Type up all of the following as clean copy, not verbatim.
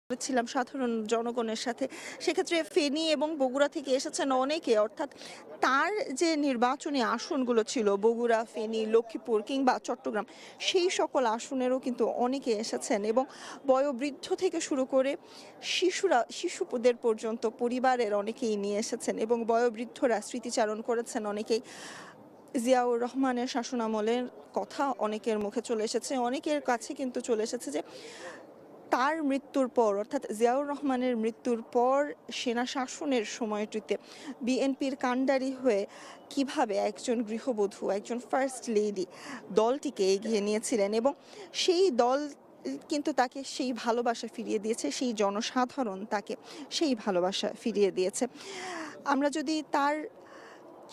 ছিলাম সাধারণ জনগণের সাথে। সেক্ষেত্রে ফেনী এবং বগুড়া থেকে এসেছেন অনেকে, অর্থাৎ তার যে নির্বাচনী আসনগুলো ছিল বগুড়া, ফেনী, লক্ষ্মীপুর কিংবা চট্টগ্রাম, সেই সকল আসনেরও কিন্তু অনেকে এসেছেন এবং বয়োবৃদ্ধ থেকে শুরু করে শিশুদের পর্যন্ত পরিবারের অনেকেই নিয়ে এসেছেন এবং বয়োবৃদ্ধরা স্মৃতিচারণ করেছেন অনেকেই। জিয়াউর রহমানের শাসনামলের কথা অনেকের মুখে চলে এসেছে, অনেকের কাছে কিন্তু চলে এসেছে যে তার মৃত্যুর পর, অর্থাৎ জিয়াউর রহমানের মৃত্যুর পর সেনা শাসনের সময়টিতে বিএনপির কাণ্ডারি হয়ে কিভাবে একজন গৃহবধূ, একজন ফার্স্ট লেডি দলটিকে এগিয়ে নিয়েছিলেন এবং সেই দল কিন্তু তাকে সেই ভালোবাসা ফিরিয়ে দিয়েছে, সেই জনসাধারণ তাকে সেই ভালোবাসা ফিরিয়ে দিয়েছে। আমরা যদি তার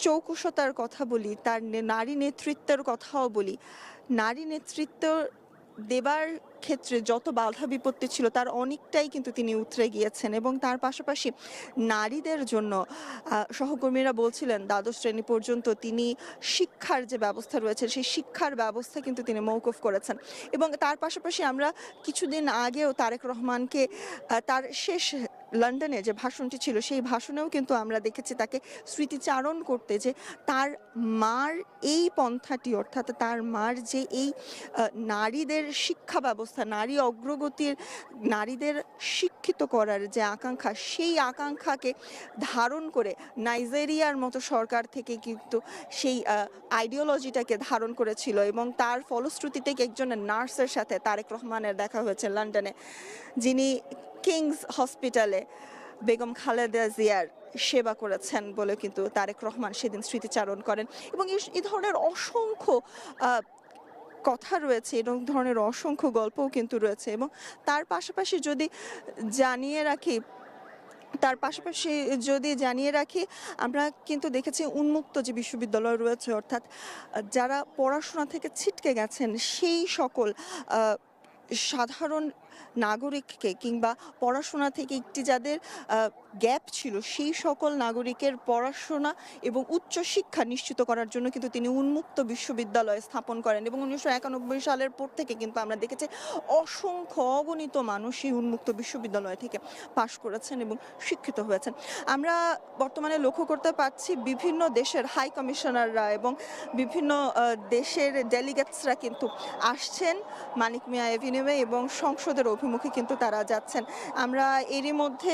চৌকুষতার কথা বলি, তার নারী নেতৃত্বের কথাও বলি, নারী নেতৃত্ব দেবার ক্ষেত্রে যত বাধা বিপত্তি ছিল তার অনেকটাই কিন্তু তিনি উতরে গিয়েছেন এবং তার পাশাপাশি নারীদের জন্য সহকর্মীরা বলছিলেন দ্বাদশ শ্রেণী পর্যন্ত তিনি শিক্ষার যে ব্যবস্থা রয়েছে সেই শিক্ষার ব্যবস্থা কিন্তু তিনি মওকুফ করেছেন এবং তার পাশাপাশি আমরা কিছুদিন আগেও তারেক রহমানকে তার শেষ লন্ডনে যে ভাষণটি ছিল সেই ভাষণেও কিন্তু আমরা দেখেছি তাকে স্মৃতিচারণ করতে, যে তার মার এই পন্থাটি, অর্থাৎ তার মার যে এই নারীদের শিক্ষা ব্যবস্থা, নারী অগ্রগতির, নারীদের শিক্ষিত করার যে আকাঙ্ক্ষা, সেই আকাঙ্ক্ষাকে ধারণ করে নাইজেরিয়ার মতো সরকার থেকে কিন্তু সেই আইডিওলজিটাকে ধারণ করেছিল এবং তার ফলশ্রুতিতে একজন নার্সের সাথে তারেক রহমানের দেখা হয়েছে লন্ডনে, যিনি কিংস হসপিটালে বেগম খালেদা জিয়ার সেবা করেছেন বলে কিন্তু তারেক রহমান সেদিন স্মৃতিচারণ করেন এবং এই ধরনের অসংখ্য কথা রয়েছে, এরকম ধরনের অসংখ্য গল্পও কিন্তু রয়েছে এবং তার পাশাপাশি যদি জানিয়ে রাখি আমরা কিন্তু দেখেছি উন্মুক্ত যে বিশ্ববিদ্যালয় রয়েছে, অর্থাৎ যারা পড়াশোনা থেকে ছিটকে গেছেন সেই সকল সাধারণ নাগরিককে কিংবা পড়াশোনা থেকে একটি যাদের গ্যাপ ছিল সেই সকল নাগরিকের পড়াশোনা এবং উচ্চশিক্ষা নিশ্চিত করার জন্য কিন্তু তিনি উন্মুক্ত বিশ্ববিদ্যালয় স্থাপন করেন এবং 1991 সালের পর থেকে কিন্তু আমরা দেখেছি অসংখ্য অগণিত মানুষ এই উন্মুক্ত বিশ্ববিদ্যালয় থেকে পাশ করেছেন এবং শিক্ষিত হয়েছেন। আমরা বর্তমানে লক্ষ্য করতে পারছি বিভিন্ন দেশের হাই কমিশনাররা এবং বিভিন্ন দেশের ডেলিগেটসরা কিন্তু আসছেন মানিক মিয়া এভিনিউয়ে এবং সংসদের অভিমুখে কিন্তু তারা যাচ্ছেন। আমরা এরই মধ্যে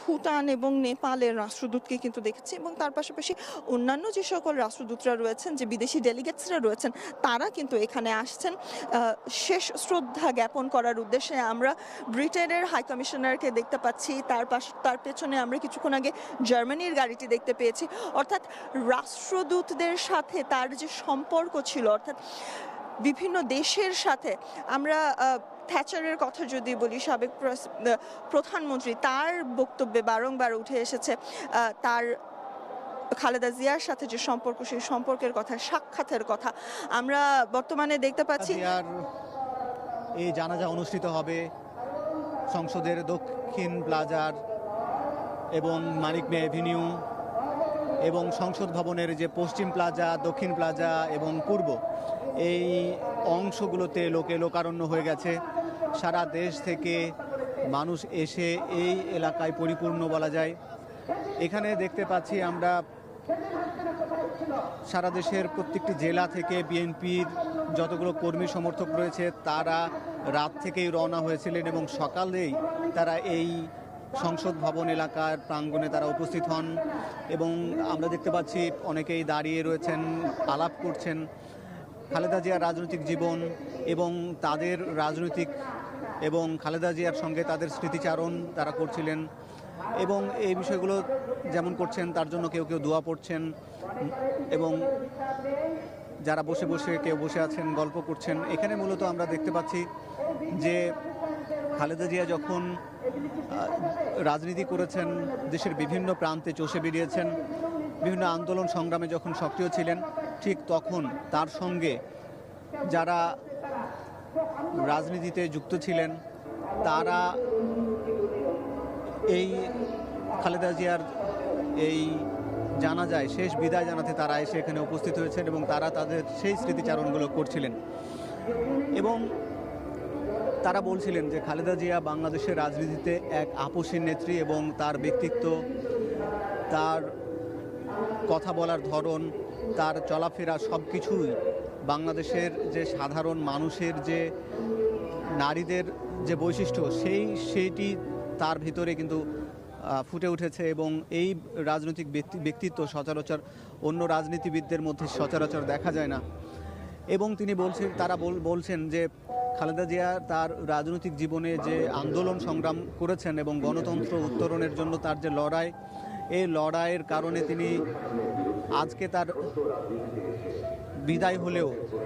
ভুটান এবং নেপালের রাষ্ট্রদূতকে কিন্তু দেখেছি এবং তার পাশাপাশি অন্যান্য যে সকল রাষ্ট্রদূতরা রয়েছেন, যে বিদেশি ডেলিগেটসরা রয়েছেন, তারা কিন্তু এখানে আসছেন শেষ শ্রদ্ধা জ্ঞাপন করার উদ্দেশ্যে। আমরা ব্রিটেনের হাই কমিশনারকে দেখতে পাচ্ছি, তার পেছনে আমরা কিছুক্ষণ আগে জার্মানির গাড়িটি দেখতে পেয়েছি। অর্থাৎ রাষ্ট্রদূতদের সাথে তার যে সম্পর্ক ছিল, অর্থাৎ বিভিন্ন দেশের সাথে, আমরা থ্যাচারের কথা যদি বলি, সাবেক প্রধানমন্ত্রী, তার বক্তব্যে বারংবার উঠে এসেছে তার খালেদা জিয়ার সাথে যে সম্পর্ক, সেই সম্পর্কের কথা, সাক্ষাতের কথা আমরা বর্তমানে দেখতে পাচ্ছি। এই জানাজা অনুষ্ঠিত হবে সংসদের দক্ষিণ প্লাজার এবং মানিক মিয়া এভিনিউ এবং সংসদ ভবনের যে পশ্চিম প্লাজা, দক্ষিণ প্লাজা এবং পূর্ব, এই অংশগুলোতে লোকারণ্য হয়ে গেছে। সারা দেশ থেকে মানুষ এসে এই এলাকায় পরিপূর্ণ বলা যায়। এখানে দেখতে পাচ্ছি আমরা সারা দেশের প্রত্যেকটি জেলা থেকে বিএনপির যতগুলো কর্মী সমর্থক রয়েছে তারা রাত থেকেই রওনা হয়েছিলেন এবং সকালেই তারা এই সংসদ ভবন এলাকার প্রাঙ্গণে তারা উপস্থিত হন এবং আমরা দেখতে পাচ্ছি অনেকেই দাঁড়িয়ে রয়েছেন, আলাপ করছেন খালেদা জিয়ার রাজনৈতিক জীবন এবং তাদের রাজনৈতিক এবং খালেদা জিয়ার সঙ্গে তাদের স্মৃতিচারণ তারা করছিলেন এবং এই বিষয়গুলো যেমন করছেন তার জন্য কেউ দোয়া পড়ছেন এবং যারা কেউ বসে আছেন গল্প করছেন। এখানে মূলত আমরা দেখতে পাচ্ছি যে খালেদা জিয়া যখন রাজনীতি করেছেন, দেশের বিভিন্ন প্রান্তে চষে বেরিয়েছেন, বিভিন্ন আন্দোলন সংগ্রামে যখন সক্রিয় ছিলেন, ঠিক তখন তার সঙ্গে যারা রাজনীতিতে যুক্ত ছিলেন তারা এই খালেদা জিয়ার এই জানাজায় শেষ বিদায় জানাতে তারা এসে এখানে উপস্থিত হয়েছেন এবং তারা তাদের সেই স্মৃতিচারণগুলো করছিলেন এবং তারা বলছিলেন যে খালেদা জিয়া বাংলাদেশের রাজনীতিতে এক আপসীর নেত্রী এবং তার ব্যক্তিত্ব, তার কথা বলার ধরন, তার চলাফেরা সব কিছুই বাংলাদেশের যে সাধারণ মানুষের যে নারীদের যে বৈশিষ্ট্য সেইটি তার ভিতরে কিন্তু ফুটে উঠেছে এবং এই রাজনৈতিক ব্যক্তিত্ব সচরাচর অন্য রাজনীতিবিদদের মধ্যে সচরাচর দেখা যায় না। এবং তিনি বলছেন যে খালেদা জিয়া তার রাজনৈতিক জীবনে যে আন্দোলন সংগ্রাম করেছেন এবং গণতন্ত্র উত্তরণের জন্য তার যে লড়াই, এই লড়াইয়ের কারণে তিনি আজকে তার বিদায় হলেও